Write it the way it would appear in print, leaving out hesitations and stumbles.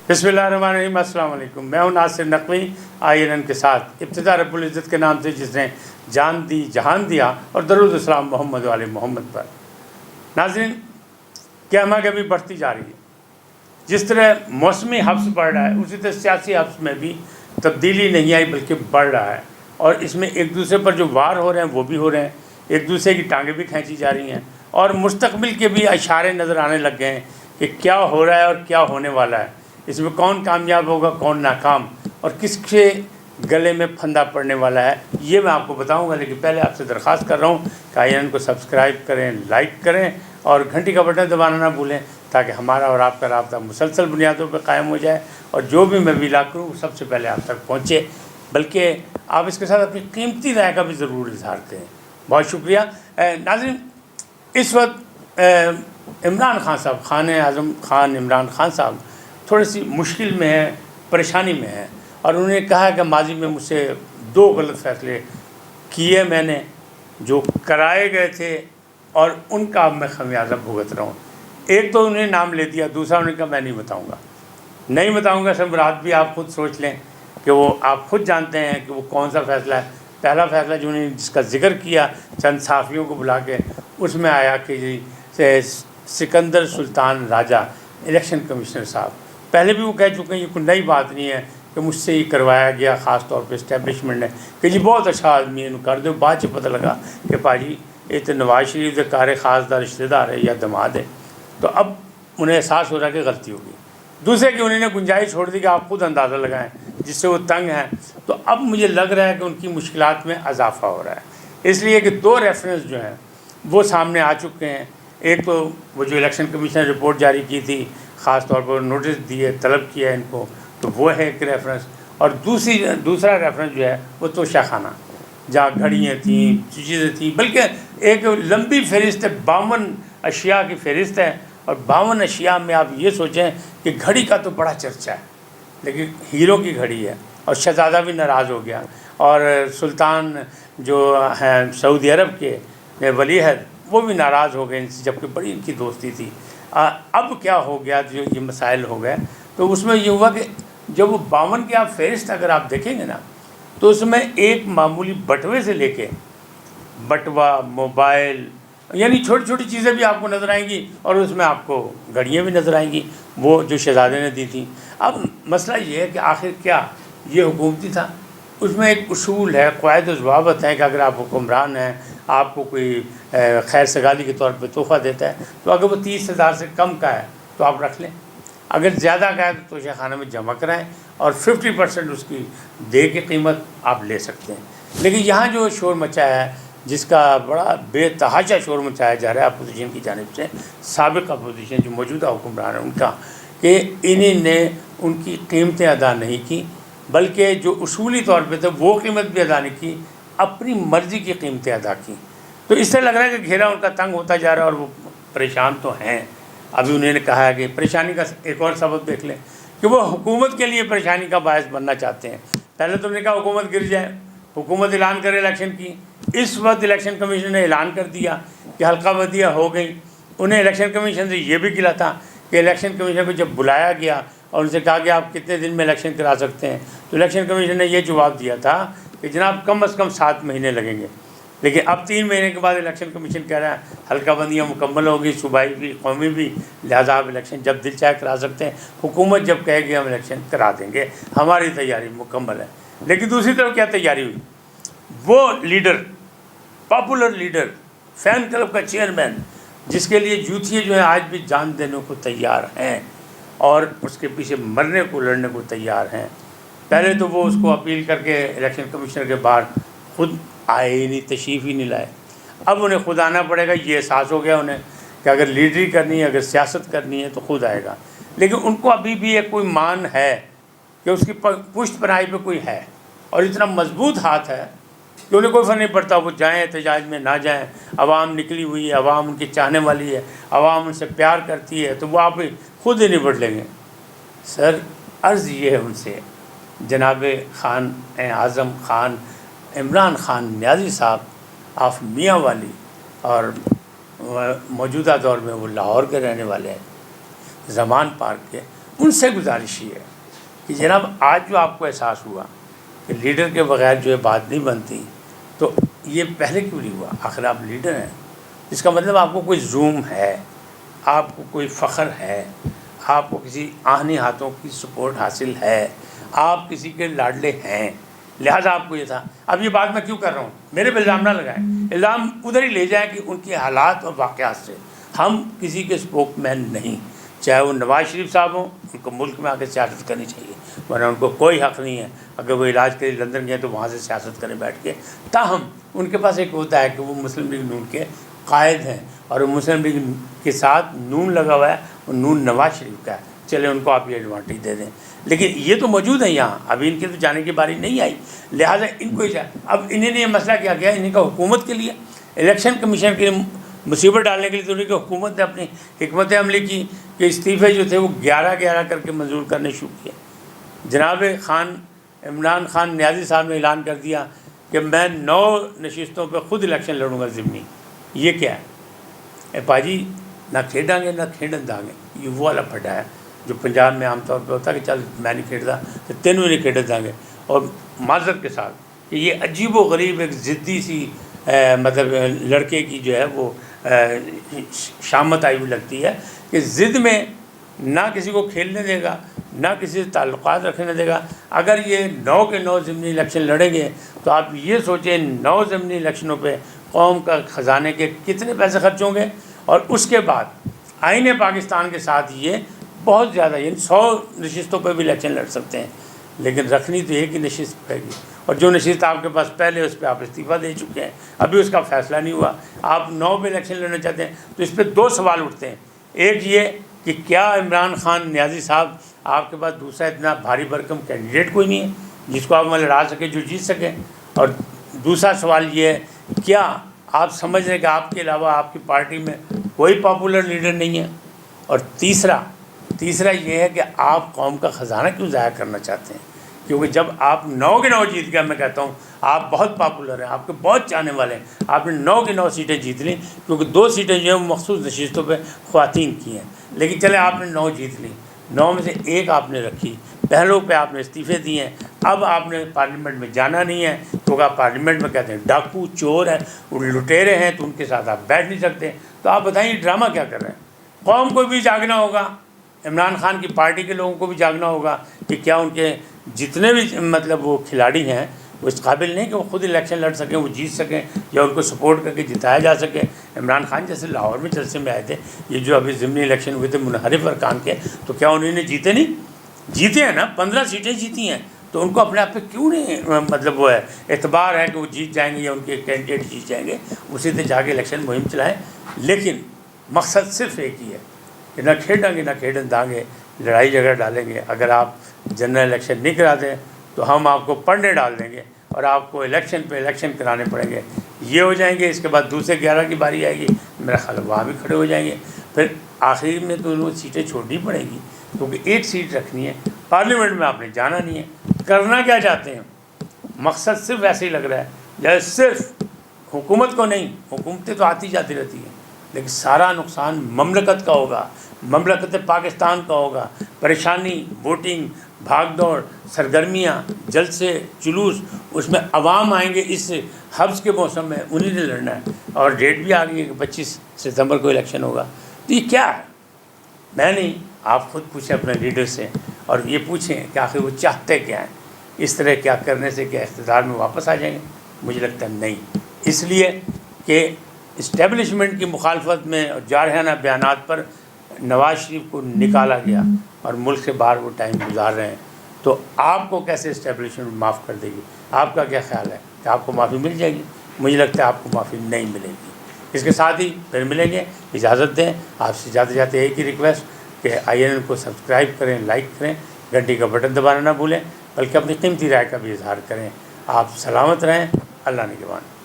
बिस्मिल्लाहिर्रहमानिर्रहीम। अस्सलाम वालेकुम। मैं हूं नासिर नकवी INN के साथ। इब्तिदा रब्बुल इज़्ज़त के नाम से जिसने जान दी जहान दिया और दरूद इस्लाम मोहम्मद वाले मोहम्मद पर। नाज़रीन, क़यामत अभी बढ़ती जा रही है। जिस तरह मौसमी हब्स बढ़ रहा है उसी तरह सियासी हब्स में भी तब्दीली नहीं आई बल्कि बढ़ रहा है। और इसमें एक दूसरे पर जो वार हो रहे हैं वो भी हो रहे हैं, एक दूसरे की टांगें भी खींची जा रही हैं और मुस्तकबिल के भी इशारे नज़र आने लग गए हैं कि क्या हो रहा है और क्या होने वाला है। इसमें कौन कामयाब होगा, कौन नाकाम और किसके गले में फंदा पड़ने वाला है, ये मैं आपको बताऊंगा। लेकिन पहले आपसे दरख्वास्त कर रहा हूँ कि INN को सब्सक्राइब करें, लाइक करें और घंटी का बटन दबाना ना भूलें, ताकि हमारा और आपका राब्ता मुसलसल बुनियादों पर कायम हो जाए और जो भी मैं विला करूँ सबसे पहले आप तक पहुँचे। बल्कि आप इसके साथ अपनी कीमती राय का भी ज़रूर इजहार करें। बहुत शुक्रिया। नाज़रीन, इस वक्त इमरान खान साहब, ख़ान-ए-आज़म खान इमरान खान साहब थोड़ी सी मुश्किल में है, परेशानी में है और उन्होंने कहा कि माजी में मुझसे 2 गलत फ़ैसले किए मैंने जो कराए गए थे और उनका अब मैं खमियाजा भुगत रहा हूँ। एक तो उन्हें नाम ले दिया, दूसरा उन्होंने कहा मैं नहीं बताऊँगा। सब रात भी आप खुद सोच लें कि वो आप खुद जानते हैं कि वो कौन सा फ़ैसला है। पहला फ़ैसला जो उन्होंने जिसका ज़िक्र किया चंद सहाफ़ियों को बुला के, उसमें आया कि जी सिकंदर सुल्तान राजा इलेक्शन कमिश्नर साहब, पहले भी वो कह चुके हैं, ये कोई नई बात नहीं है कि मुझसे ही करवाया गया, ख़ास तौर पे इस्टेब्लिशमेंट ने कि जी बहुत अच्छा आदमी है, कर दो। बाद से पता लगा कि पाजी ये तो नवाज शरीफ के कार ख़ास का रिश्तेदार है या दमाद है। तो अब उन्हें एहसास हो रहा है कि गलती होगी। दूसरे की उन्होंने गुंजाइश छोड़ दी कि आप खुद अंदाज़ा लगाएं, जिससे वो तंग हैं। तो अब मुझे लग रहा है कि उनकी मुश्किलात में इजाफ़ा हो रहा है, इसलिए कि 2 रेफरेंस जो हैं वो सामने आ चुके हैं। एक तो वो जो इलेक्शन कमीशन ने रिपोर्ट जारी की थी, ख़ास तौर पर नोटिस दिए, तलब किया इनको, तो वो है एक रेफरेंस। और दूसरा रेफरेंस जो है वो तोशा खाना, जहाँ घड़ियाँ थीं, चीज़ें थीं, बल्कि एक लंबी फ़हरिस्त है, 52 अशिया की फ़हरिस्त है। और 52 अशिया में आप ये सोचें कि घड़ी का तो बड़ा चर्चा है, लेकिन हीरो की घड़ी है और शहज़ादा भी नाराज़ हो गया और सुल्तान जो हैं सऊदी अरब के वली अहद वो भी नाराज़ हो गए इनसे, जबकि बड़ी इनकी दोस्ती थी। अब क्या हो गया, जो ये मसाइल हो गए, तो उसमें ये हुआ कि जब वो 52 की आप फ़हरिस्त अगर आप देखेंगे ना, तो उसमें एक मामूली बटवे से लेके बटवा, मोबाइल, यानी छोटी छोटी चीज़ें भी आपको नज़र आएंगी और उसमें आपको घड़ियाँ भी नज़र आएंगी, वो जो शहज़ादे ने दी थी। अब मसला ये है कि आखिर क्या ये हुकूमती था? उसमें एक उसूल है, क़वायद ज़वाबत है कि अगर आप हुक्मरान हैं, आपको कोई खैर सगाली के तौर पे तोहफ़ा देता है, तो अगर वो 30,000 से कम का है तो आप रख लें, अगर ज़्यादा का है तो तोशा खाना में जमा कराएँ और 50% उसकी दे की कीमत आप ले सकते हैं। लेकिन यहाँ जो शोर मचाया है, जिसका बड़ा बेतहाशा शोर मचाया जा रहा है अपोजिशन की जानिब से, साबिक़ अपोजिशन जो मौजूदा हुक्मरान है उनका, कि इन्हीं ने उनकी कीमतें अदा नहीं की, बल्कि जो उसूली तौर पे थे वो कीमत भी अदा नहीं की, अपनी मर्ज़ी की कीमतें अदा की। तो इससे लग रहा है कि घेरा उनका तंग होता जा रहा है और वो परेशान तो हैं। अभी उन्होंने कहा है कि परेशानी का एक और सबब देख लें कि वो हुकूमत के लिए परेशानी का बायस बनना चाहते हैं। पहले तो उन्होंने कहा हुकूमत गिर जाए, हुकूमत ऐलान करे इलेक्शन की। इस वक्त इलेक्शन कमीशन ने ऐलान कर दिया कि हल्का बदियाँ हो गई। उन्हें इलेक्शन कमीशन से ये भी गिला था कि इलेक्शन कमीशन को जब बुलाया गया और उनसे कहा कि आप कितने दिन में इलेक्शन करा सकते हैं, तो इलेक्शन कमीशन ने ये जवाब दिया था कि जनाब कम अज़ कम 7 महीने लगेंगे। लेकिन अब 3 महीने के बाद इलेक्शन कमीशन कह रहा है हल्का बंदियाँ मुकम्मल होगी, सूबाई भी कौमी भी, लिहाजा आप इलेक्शन जब दिल चाहे करा सकते हैं। हुकूमत जब कहेगी हम इलेक्शन करा देंगे, हमारी तैयारी मुकम्मल है। लेकिन दूसरी तरफ क्या तैयारी हुई? वो leader, popular leader, fan club का चेयरमैन, जिसके लिए यूथिये जो है आज भी जान देने को तैयार हैं और उसके पीछे मरने को, लड़ने को तैयार हैं। पहले तो वो उसको अपील करके इलेक्शन कमिश्नर के बाहर खुद आए ही नहीं, तशरीफ़ ही नहीं लाए। अब उन्हें खुद आना पड़ेगा, ये एहसास हो गया उन्हें कि अगर लीडरी करनी है, अगर सियासत करनी है तो खुद आएगा। लेकिन उनको अभी भी एक कोई मान है कि उसकी पुश्त पनाही पे कोई है और इतना मजबूत हाथ है कि उन्हें कोई फ़र्क नहीं पड़ता वो जाएँ एहतजाज में ना जाएँ। अवाम निकली हुई है, अवाम उनकी चाहने वाली है, अवाम उनसे प्यार करती है, तो वो आप खुद ही निपट लेंगे। सर, अर्ज़ ये है उनसे, जनाब ख़ान-ए-आज़म खान इमरान खान नियाज़ी साहब ऑफ मियाँ वाली, और मौजूदा दौर में वो लाहौर के रहने वाले हैं, ज़मान पार्क के, ان سے گزارش یہ ہے کہ جناب آج جو آپ کو احساس ہوا کہ لیڈر کے بغیر جو ہے بات نہیں بنتی، تو یہ پہلے کیوں نہیں ہوا؟ آخر آپ لیڈر ہیں، اس کا مطلب آپ کو کوئی زوم ہے، آپ کو کوئی فخر ہے، آپ کو کسی آہنی ہاتھوں کی سپورٹ حاصل ہے، آپ کسی کے لاڈلے ہیں، لہٰذا آپ کو یہ تھا۔ اب یہ بات میں کیوں کر رہا ہوں؟ میرے پہ الزام نہ لگائیں، الزام ادھر ہی لے جائیں کہ ان کے حالات اور واقعات سے۔ ہم کسی کے اسپوک مین نہیں، چاہے وہ نواز شریف صاحب ہوں، ان کو ملک میں آ کے سیاست کرنی چاہیے، ورنہ ان کو کوئی حق نہیں ہے۔ اگر وہ علاج کے لیے لندن گئے تو وہاں سے سیاست کریں بیٹھ کے۔ تاہم ان کے پاس ایک ہوتا ہے کہ وہ مسلم لیگ نون کے قائد ہیں، اور مسلم لیگ کے ساتھ نون لگا ہوا ہے، اور نون نواز شریف کا ہے، چلے ان کو آپ یہ ایڈوانٹیج دے دیں۔ لیکن یہ تو موجود ہیں یہاں، ابھی ان کے تو جانے کی باری نہیں آئی، لہٰذا ان کو اب انہیں نے یہ مسئلہ کیا گیا، انہیں کا حکومت کے لیے، الیکشن کمیشن کے لیے مصیبت ڈالنے کے لیے تو انہیں کی حکومت نے اپنی حکمت عملی کی کہ استعفے جو تھے وہ 11 کر کے منظور کرنے شروع کیے۔ جناب عمران خان نیازی صاحب نے اعلان کر دیا کہ میں 9 نشستوں پہ خود الیکشن لڑوں گا ضمنی۔ یہ کیا ہے؟ اے پاجی، نہ کھیڈیں گے نہ کھیڈن دیں گے، یہ وہ والا پھڈا ہے جو پنجاب میں عام طور پہ ہوتا ہے کہ چل میں نہیں کھیلتا تو تینوں نہیں کھیڈن دیں گے۔ اور معذرت کے ساتھ کہ یہ عجیب و غریب ایک ضدی سی مطلب لڑکے کی جو ہے وہ شامت آئی ہوئی لگتی ہے کہ ضد میں نہ کسی کو کھیلنے دے گا، نہ کسی سے تعلقات رکھنے دے گا۔ اگر یہ 9 کے 9 ضمنی الیکشن لڑیں گے تو آپ یہ سوچیں 9 ضمنی الیکشنوں پہ قوم کا خزانے کے کتنے پیسے خرچ ہوں گے، اور اس کے بعد آئین پاکستان کے ساتھ یہ بہت زیادہ، یعنی 100 نشستوں پہ بھی الیکشن لڑ سکتے ہیں، لیکن رکھنی تو ایک ہی نشست پڑے گی، اور جو نشست آپ کے پاس پہلے اس پہ آپ استعفیٰ دے چکے ہیں، ابھی اس کا فیصلہ نہیں ہوا، آپ 9 پہ الیکشن لڑنا چاہتے ہیں۔ تو اس پہ 2 سوال اٹھتے ہیں، ایک یہ کہ کیا عمران خان نیازی صاحب آپ کے پاس دوسرا اتنا بھاری بھرکم کینڈیڈیٹ کوئی نہیں ہے جس کو آپ میں لڑا سکیں، جو جیت سکیں؟ اور دوسرا سوال یہ ہے، کیا آپ سمجھ رہے ہیں کہ آپ کے علاوہ آپ کی پارٹی میں کوئی پاپولر لیڈر نہیں ہے؟ اور تیسرا یہ ہے کہ آپ قوم کا خزانہ کیوں ضائع کرنا چاہتے ہیں؟ کیونکہ جب آپ 9 کے 9 جیت گئے، میں کہتا ہوں آپ بہت پاپولر ہیں، آپ کے بہت چاہنے والے ہیں، آپ نے 9 کی 9 سیٹیں جیت لیں، کیونکہ 2 سیٹیں جو ہیں وہ مخصوص نشستوں پہ خواتین کی ہیں، لیکن چلے آپ نے 9 جیت لی، 9 میں سے 1 آپ نے رکھی، پہلوں پہ آپ نے استعفے دیے ہیں، اب آپ نے پارلیمنٹ میں جانا نہیں ہے کیونکہ آپ پارلیمنٹ میں کہتے ہیں ڈاکو چور ہیں، وہ لٹیرے ہیں، تو ان کے ساتھ آپ بیٹھ نہیں سکتے۔ تو آپ بتائیں یہ ڈرامہ کیا کر رہے ہیں؟ قوم کو بھی جاگنا ہوگا، عمران خان کی پارٹی کے لوگوں کو بھی جاگنا ہوگا کہ کیا ان کے جتنے بھی مطلب وہ کھلاڑی ہیں وہ اس قابل نہیں کہ وہ خود الیکشن لڑ سکیں، وہ جیت سکیں، یا ان کو سپورٹ کر کے جتایا جا سکے۔ عمران خان جیسے لاہور میں جلسے میں آئے تھے، یہ جو ابھی ضمنی الیکشن ہوئے تھے منحرف ارکان کے، تو کیا انہوں نے جیتے نہیں؟ جیتے ہیں نا، 15 سیٹیں جیتی ہیں، تو ان کو اپنے آپ پہ کیوں نہیں مطلب وہ ہے اعتبار ہے کہ وہ جیت جائیں گے یا ان کے کینڈیڈیٹ جیت جائیں گے؟ اسی سے جا کے الیکشن مہم چلائیں، لیکن مقصد صرف ایک ہی ہے کہ نہ کھیڈیں گے نہ کھیڈن دیں گے، لڑائی جھگڑا ڈالیں گے۔ اگر آپ جنرل الیکشن نہیں کراتے تو ہم آپ کو پڑھنے ڈال دیں گے اور آپ کو الیکشن پہ الیکشن کرانے پڑیں گے، یہ ہو جائیں گے۔ اس کے بعد دوسرے 11 کی باری آئے گی، میرا خیال وہاں بھی کھڑے ہو جائیں گے، پھر آخر میں تو انہوں سیٹیں چھوڑنی پڑیں گی، کیونکہ 1 سیٹ رکھنی ہے، پارلیمنٹ میں آپ نے جانا نہیں ہے۔ کرنا کیا چاہتے ہیں؟ مقصد صرف ایسے ہی لگ رہا ہے جیسے صرف حکومت کو نہیں، حکومتیں تو آتی جاتی رہتی ہیں، لیکن سارا نقصان مملکت کا ہوگا، مملکت پاکستان کا ہوگا۔ پریشانی، ووٹنگ، بھاگ دوڑ، سرگرمیاں، جلسے، جلوس، اس میں عوام آئیں گے اس حبس کے موسم میں، انہیں نے لڑنا ہے، اور ڈیٹ بھی آ گئی ہے کہ 25 ستمبر کو الیکشن ہوگا۔ تو یہ کیا ہے؟ میں نہیں، آپ خود پوچھیں اپنے لیڈر سے، اور یہ پوچھیں کہ آخر وہ چاہتے کیا ہیں؟ اس طرح کیا کرنے سے کیا اقتدار میں واپس آ جائیں گے؟ مجھے لگتا ہے نہیں، اس لیے کہ اسٹیبلشمنٹ کی مخالفت میں اور جارحانہ بیانات پر نواز شریف کو نکالا گیا اور ملک سے باہر وہ ٹائم گزار رہے ہیں، تو آپ کو کیسے اسٹیبلشمنٹ معاف کر دے گی؟ آپ کا کیا خیال ہے کہ آپ کو معافی مل جائے گی؟ مجھے لگتا ہے آپ کو معافی نہیں ملے گی۔ اس کے ساتھ ہی پھر ملیں گے، اجازت دیں آپ سے جاتے جاتے ایک ہی ریکویسٹ کہ INN کو سبسکرائب کریں، لائک کریں، گھنٹی کا بٹن دبانا نہ بھولیں، بلکہ اپنی قیمتی رائے کا بھی اظہار کریں۔ آپ سلامت رہیں، اللہ نگہبان۔